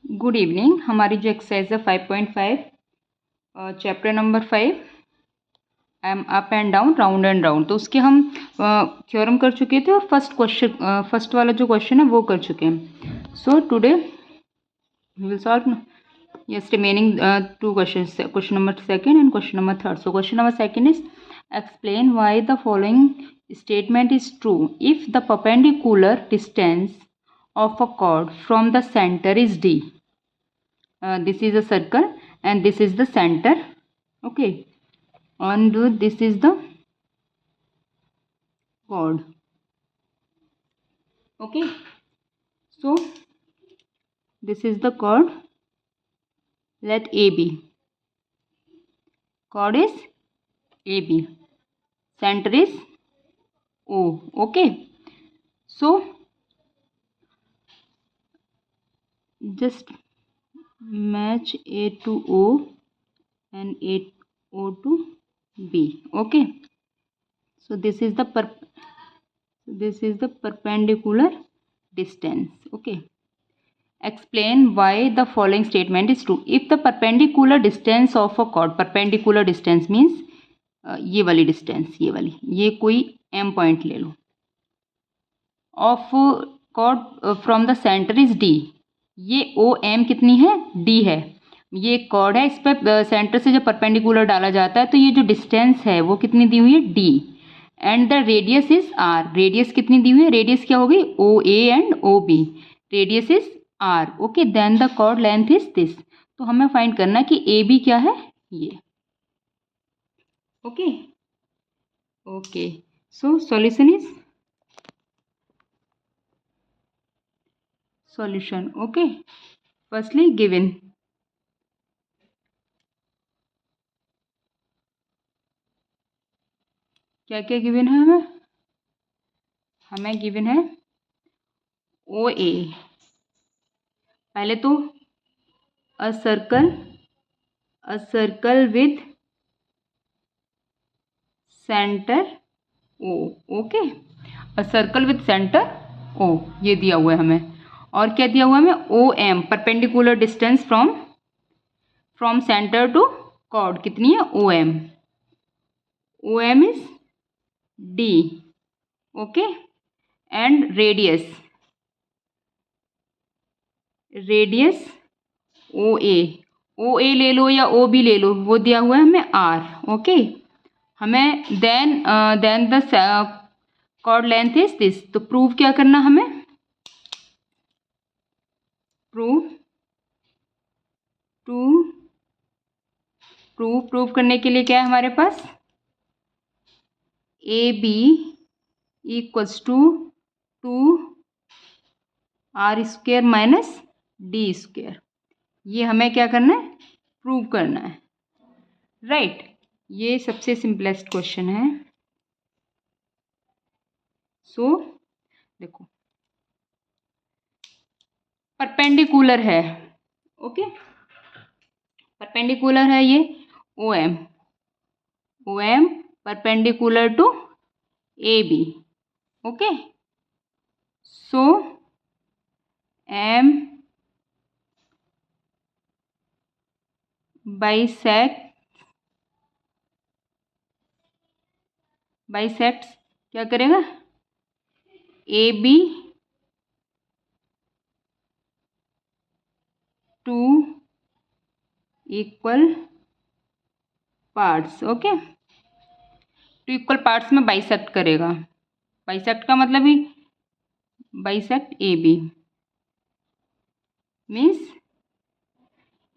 Good evening. हमारी जो exercise है 5.5 chapter number 5 M up and down round and round, तो उसके हम थ्योरम कर चुके थे और फर्स्ट वाला जो क्वेश्चन है वो कर चुके हैं। So today we will solve yes remaining two questions, question number second and question number third. So question number second is explain why the following statement is true if the perpendicular distance of a chord from the center is d. This is a circle and this is the center, okay, and this is the chord, okay. So this is the chord, let AB, chord is AB, center is O, okay. So just match A to O and O to B, okay. So this is the perpendicular distance, okay. Explain why the following statement is true if the perpendicular distance of a chord, perpendicular distance means ये वाली distance, ये कोई m point ले लो, of chord from the centre is d, ये O M कितनी है, d है, ये एक कॉर्ड है, इस पर सेंटर से जब परपेंडिकुलर डाला जाता है तो ये जो डिस्टेंस है वो कितनी दी हुई है, d, and the radius is r, radius कितनी दी हुई है, रेडियस क्या होगी, O A and O B, radius is r, okay, then the chord length is this. तो हमें फाइंड करना है कि ए बी क्या है, ये, okay okay. So solution is solution, okay. Firstly given, क्या क्या गिवन है, हमें गिवन है ओ ए, पहले तो a circle with centre O, okay, a circle with centre O, ये दिया हुआ है हमें, और क्या दिया हुआ है हमें, O M, perpendicular distance from centre to chord कितनी है, O M is D, okay, and radius O A ले लो या ओ बी ले लो, वो दिया हुआ है हमें आर, ओके, हमें then the chord length is this. तो प्रूव क्या करना हमें, प्रूव करने के लिए क्या है हमारे पास, A B equals to R square minus D square, ये हमें क्या करना है, प्रूव करना है, राइट। ये सबसे सिंपलेस्ट क्वेश्चन है। सो देखो परपेंडिकुलर है, ओके, परपेंडिकुलर है ये O M perpendicular to A B, okay. So M bisects क्या करेगा, A B two equal parts, okay, two equal parts में बाइसेक्ट करेगा, बाइसेक्ट का मतलब ही bisect A B means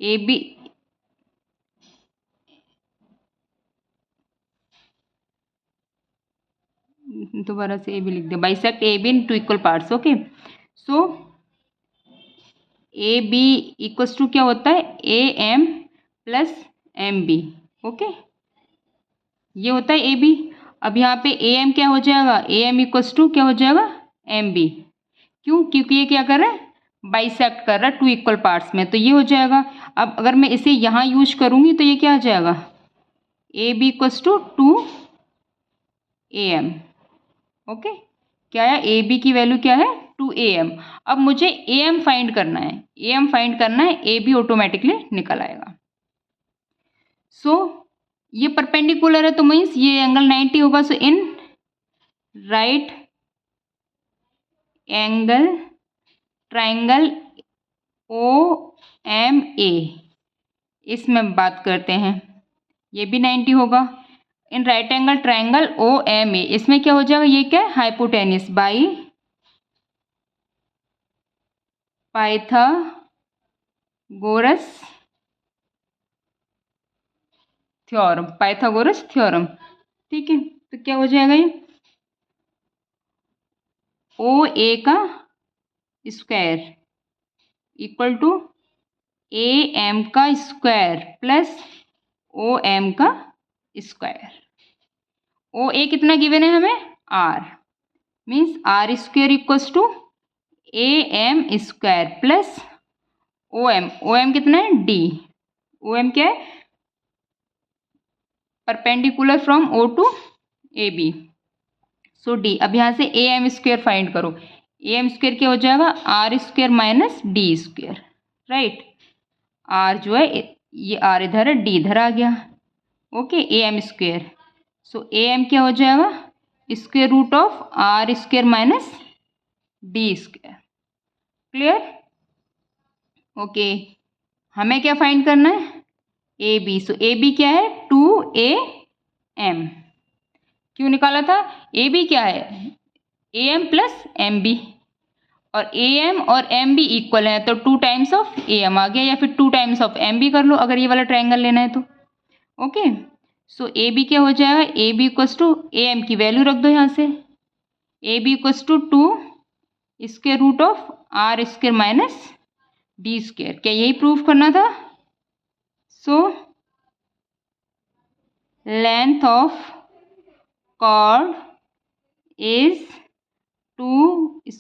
A B, दोबारा से ए बी लिख दे, bisect A B in two equal parts, okay. So A B equals to क्या होता है, A M plus M B, okay, ये होता है ए बी। अब यहाँ पे ए एम क्या हो जाएगा, ए एम इक्वल्स टू क्या हो जाएगा, एम बी, क्यों, क्योंकि ये क्या कर रहा है, बाइसेक्ट कर रहा है टू इक्वल पार्ट्स में, तो ये हो जाएगा। अब अगर मैं इसे यहाँ यूज करूँगी तो ये क्या आ जाएगा, A B equals to A M, okay, क्या है, ए बी की वैल्यू क्या है टू ए एम। अब मुझे ए एम फाइंड करना है, ए एम फाइंड करना है, ए बी ऑटोमेटिकली निकल आएगा। सो ये परपेंडिकुलर है तो मीन्स ये एंगल 90 होगा। So in right angle triangle O M A, इसमें बात करते हैं, ये भी 90 होगा। In right angle triangle O M A, इसमें क्या हो जाएगा, ये क्या है, hypotenuse by Pythagoras theorem, Pythagoras theorem. ठीक है, तो क्या हो जाएगा, ये ओ ए का square equal to A M का स्क्वायर प्लस ओ एम का स्क्वायर। ओ ए कितना गिवन है हमें, R, means R square equals to A M square plus O M कितना है, डी। ओ एम क्या है, perpendicular from O to A B. So D. अब यहाँ से ए एम स्क्वायर फाइंड करो, ए एम स्क्वायर क्या हो जाएगा, R square minus D square, right. R जो है, ये आर इधर है, डी इधर आ गया, okay, A M square. So A M क्या हो जाएगा, square root of R square minus D square. Clear, okay. हमें क्या फाइंड करना है, ए बी। सो ए बी क्या है, टू ए एम। क्यों निकाला था, ए बी क्या है, A M plus M B, और ए एम और एम बी इक्वल है तो 2 टाइम्स ऑफ ए एम आ गया, या फिर 2 टाइम्स ऑफ एम बी कर लो अगर ये वाला ट्रायंगल लेना है तो। ओके, सो ए बी क्या हो जाएगा, A B equals to, A M की वैल्यू रख दो यहाँ से, A B equals to 2 square root of R square minus D square. क्या यही प्रूफ करना था। So length of chord is 2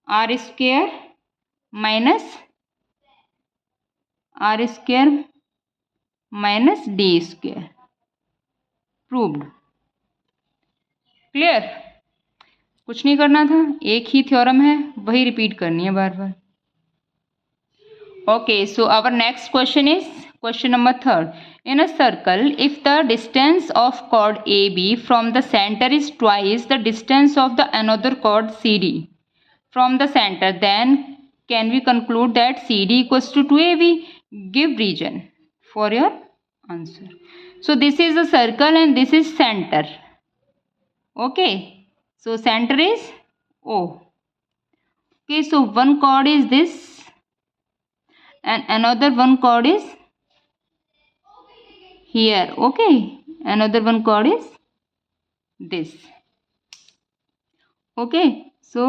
r square minus d square, proved। Clear, कुछ नहीं करना था, एक ही थ्योरम है, वही रिपीट करनी है बार बार। Okay, so our next question is question number 3. In a circle, if the distance of chord AB from the center is twice the distance of the another chord CD from the center, then can we conclude that CD equals to 2AB? Give reason for your answer. So this is a circle and this is center. Okay, so center is O. Okay, so one chord is this and another one chord is here. Okay, another one chord is this. Okay, so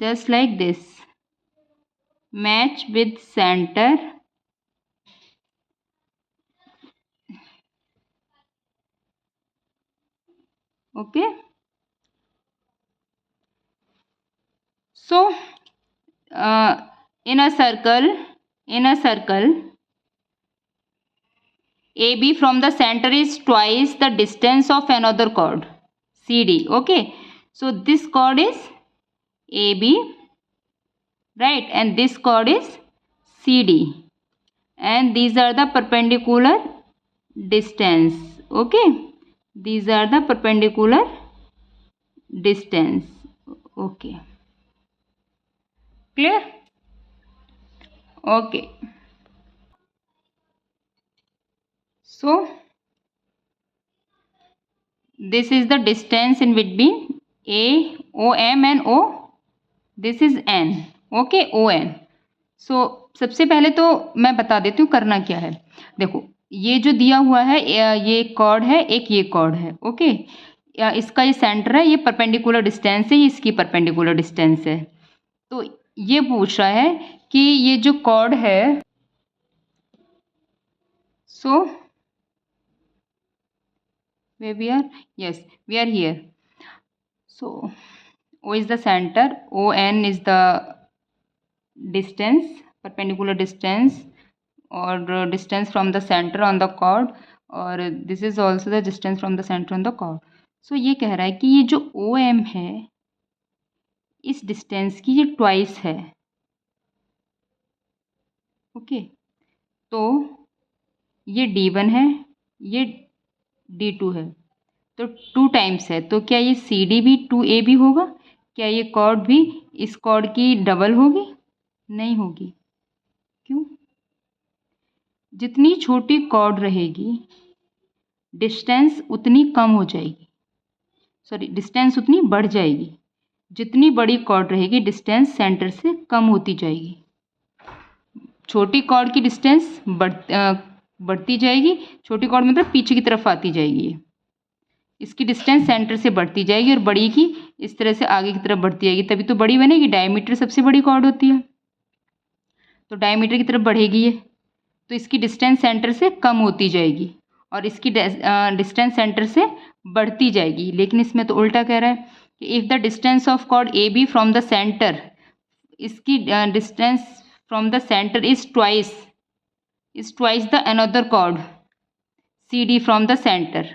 just like this, match with center. Okay, so in a circle AB from the center is twice the distance of another chord CD. Okay, so this chord is AB, right, and this chord is CD, and these are the perpendicular distance. Okay, these are the perpendicular distance. Okay, clear, okay. So this is the distance in between A, O, M and O. This is N. Okay, O N. So सबसे पहले तो मैं बता देती हूँ करना क्या है। देखो, ये जो दिया हुआ है, ये कॉर्ड है, एक ये कॉर्ड है। ओके, इसका ये सेंटर है, ये परपेंडिकुलर डिस्टेंस है, ये इसकी परपेंडिकुलर डिस्टेंस है। तो ये पूछ रहा है कि ये जो कॉर्ड है, सो where we are, yes, we are here. So O is the center, ON is the distance, perpendicular distance or distance from the center on the chord, और this is also the distance from the center on the chord. So ये कह रहा है कि ये जो OM है इस डिस्टेंस की ये ट्वाइस है। ओके, तो ये D1 है, ये D2 है, तो 2 टाइम्स है, तो क्या ये CD भी 2A भी होगा? क्या ये कॉर्ड भी इस कॉर्ड की डबल होगी? नहीं होगी। क्यों? जितनी छोटी कॉर्ड रहेगी डिस्टेंस उतनी कम हो जाएगी, सॉरी डिस्टेंस उतनी बढ़ जाएगी। जितनी बड़ी कॉर्ड रहेगी डिस्टेंस सेंटर से कम होती जाएगी। छोटी कॉर्ड की डिस्टेंस बढ़ती जाएगी, छोटी कॉर्ड मतलब पीछे की तरफ आती जाएगी, इसकी डिस्टेंस सेंटर से बढ़ती जाएगी, और बड़ी की इस तरह से आगे की तरफ बढ़ती जाएगी, तभी तो बड़ी बनेगी। डायमीटर सबसे बड़ी कॉर्ड होती है, तो डायमीटर की तरफ बढ़ेगी ये, तो इसकी डिस्टेंस सेंटर से कम होती जाएगी और इसकी डिस्टेंस सेंटर से बढ़ती जाएगी। लेकिन इसमें तो उल्टा कह रहा है कि if the distance of chord A B from the centre, इसकी distance from the centre is twice the another chord C D from the centre.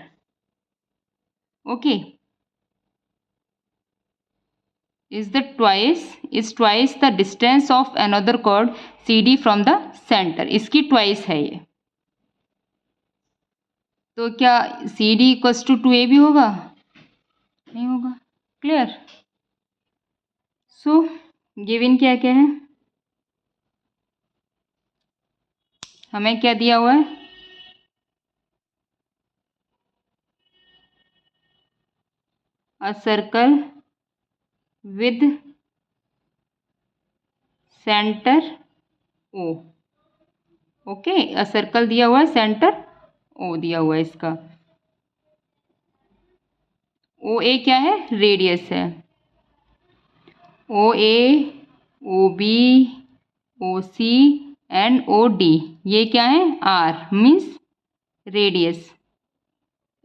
Okay, is twice the distance of another chord CD from the center, इसकी twice है ये, तो क्या CD equals to 2A भी होगा? नहीं होगा। Clear? So given क्या क्या है, हमें क्या दिया हुआ है? A circle with centre O। Okay, a circle दिया हुआ है, सेंटर O दिया हुआ है इसका। OA क्या है? रेडियस है। OA, OB, OC and OD ये क्या है? R means radius.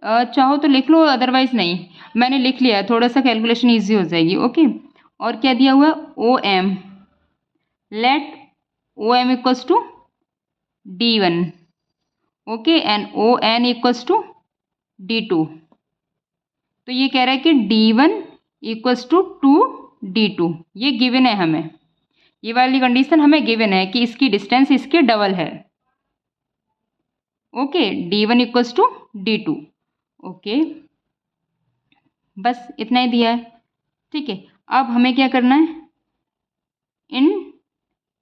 चाहो तो लिख लो, अदरवाइज नहीं, मैंने लिख लिया है, थोड़ा सा कैलकुलेशन इजी हो जाएगी। ओके, और क्या दिया हुआ है? OM, let OM equals to D1, okay, and ON equals to D2। तो ये कह रहा है कि D1 इक्वल्स टू 2D2, ये गिवन है हमें, ये वाली कंडीशन हमें गिवन है कि इसकी डिस्टेंस इसके डबल है। Okay, D1 equals to D2। Okay, बस इतना ही दिया है। ठीक है, अब हमें क्या करना है? इन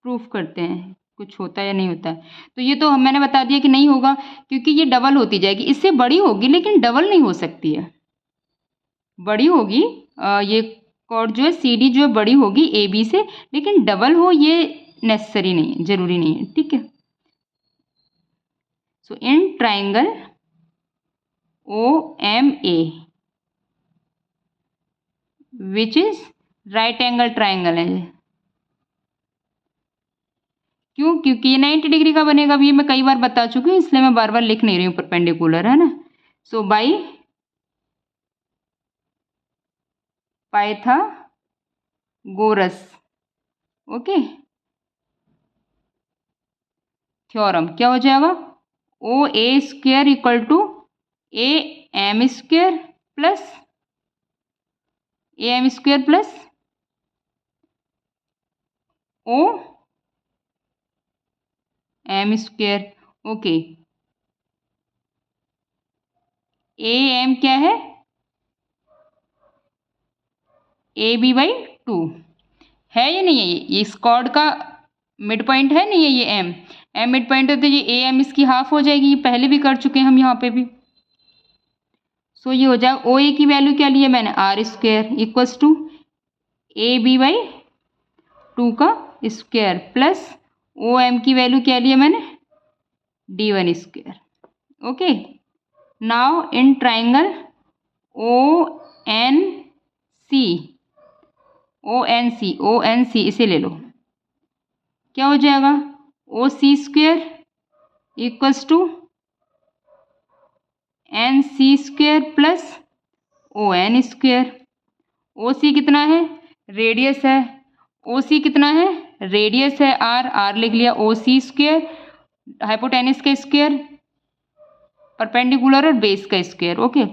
प्रूफ करते हैं कुछ होता है या नहीं होता है। तो ये तो मैंने बता दिया कि नहीं होगा, क्योंकि ये डबल होती जाएगी, इससे बड़ी होगी लेकिन डबल नहीं हो सकती है। बड़ी होगी ये कॉर्ड जो है CD जो है बड़ी होगी AB से, लेकिन डबल हो ये नेसेसरी नहीं है, जरूरी नहीं है। ठीक है, so in triangle OMA which is right angle triangle है। क्यों? क्योंकि ये 90 डिग्री का बनेगा, अभी ये मैं कई बार बता चुकी हूँ, इसलिए मैं बार बार लिख नहीं रही हूँ, परपेंडिकुलर है ना। So by Pythagoras, okay, theorem क्या हो जाएगा? OA square equal to AM square plus AM square plus OM square. Okay, AM क्या है? AB बाई 2 है या नहीं है? ये इस कॉर्ड का मिड पॉइंट है नहीं है ये M मिड पॉइंट है, तो ये AM इसकी हाफ हो जाएगी, ये पहले भी कर चुके हैं हम यहाँ पे भी। सो ये हो जाएगा OA की वैल्यू क्या ली है मैंने? R square equals to AB by 2 का स्क्वायर प्लस OM की वैल्यू क्या ली है मैंने? D1 square. Okay, now in triangle ONC इसे ले लो, क्या हो जाएगा? OC square equals to NC square plus ON square. OC कितना है? रेडियस है। OC कितना है? रेडियस है R लिख लिया, OC स्क्वायर, हाइपोटेनस का स्क्वायर, परपेंडिकुलर और बेस का square. Okay,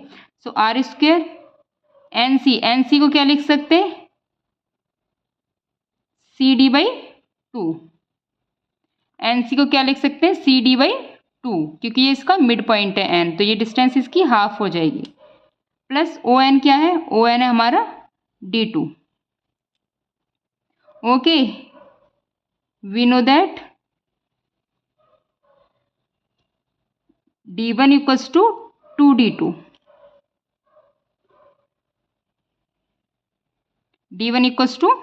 so R square, NC को क्या लिख सकते हैं? C D by two. N C को क्या लिख सकते हैं, सी डी बाई टू, क्योंकि ये इसका मिड पॉइंट है एन, तो ये डिस्टेंस इसकी हाफ हो जाएगी। प्लस ओ एन क्या है, ओ एन है हमारा D two. Okay, we know that D one equals to two D two. D one equals to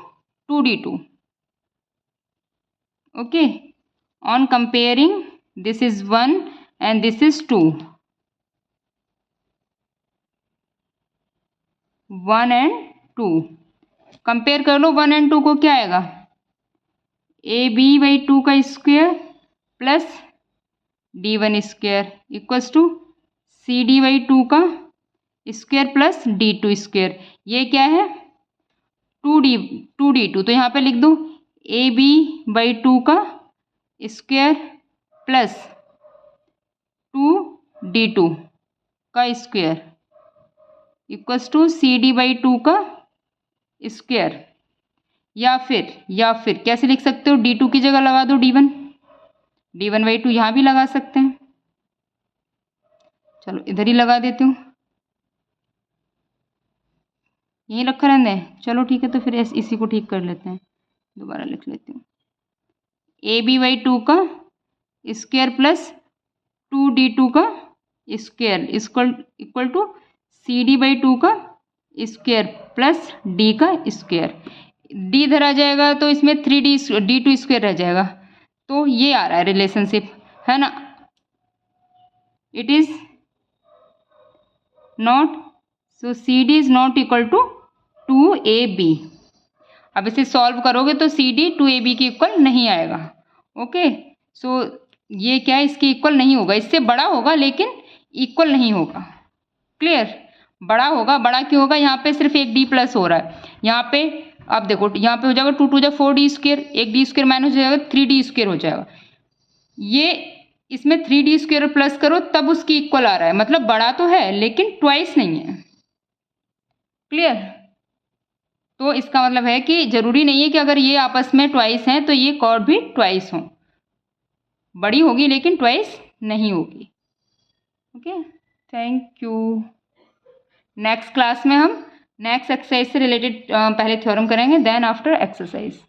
two D two. Okay, on comparing this is 1 and this is 2, 1 and 2 compare कर लो। 1 and 2 को क्या आएगा, A B by two का square plus D one square equals to C D by two का square plus D two square. ये क्या है, टू डी टू, तो यहाँ पे लिख दो ए बी बाई टू का square plus two D two का square equals to C D by two का स्क्वायर। या फिर कैसे लिख सकते हो, डी टू की जगह लगा दो डी वन बाई टू, यहाँ भी लगा सकते हैं। चलो इधर ही लगा देती हूँ, यहीं रखा रहने हैं। चलो ठीक है, तो फिर इसी को ठीक कर लेते हैं, दोबारा लिख लेती हूँ। ए बी बाई टू का square plus two D two का square equal to C D by two का स्क्वायर प्लस डी का स्क्वायर। डी इधर आ जाएगा तो इसमें थ्री डी टू स्क्वायर रह जाएगा, तो ये आ रहा है रिलेशनशिप, है ना। It is not, so C D is not equal to two A B. अब इसे सॉल्व करोगे तो C D to A B के इक्वल नहीं आएगा। ओके, सो ये क्या है, इसके इक्वल नहीं होगा, इससे बड़ा होगा लेकिन इक्वल नहीं होगा। क्लियर, बड़ा होगा, बड़ा क्यों होगा, यहाँ पे सिर्फ एक डी प्लस हो रहा है, यहाँ पे अब देखो यहाँ पे हो जाएगा टू टू जा फोर डी स्क्वायर, एक डी स्क्वायर माइनस हो जाएगा, थ्री डी स्क्वायर हो जाएगा। ये इसमें थ्री डी स्क्वायर प्लस करो तब उसकी इक्वल आ रहा है, मतलब बड़ा तो है लेकिन ट्वाइस नहीं है। क्लियर, तो इसका मतलब है कि जरूरी नहीं है कि अगर ये आपस में ट्वाइस हैं तो ये कॉर्ड भी ट्वाइस हो, बड़ी होगी लेकिन ट्वाइस नहीं होगी। Okay, thank you. Next class में हम नेक्स्ट एक्सरसाइज से रिलेटेड पहले थ्योरम करेंगे, देन आफ्टर एक्सरसाइज।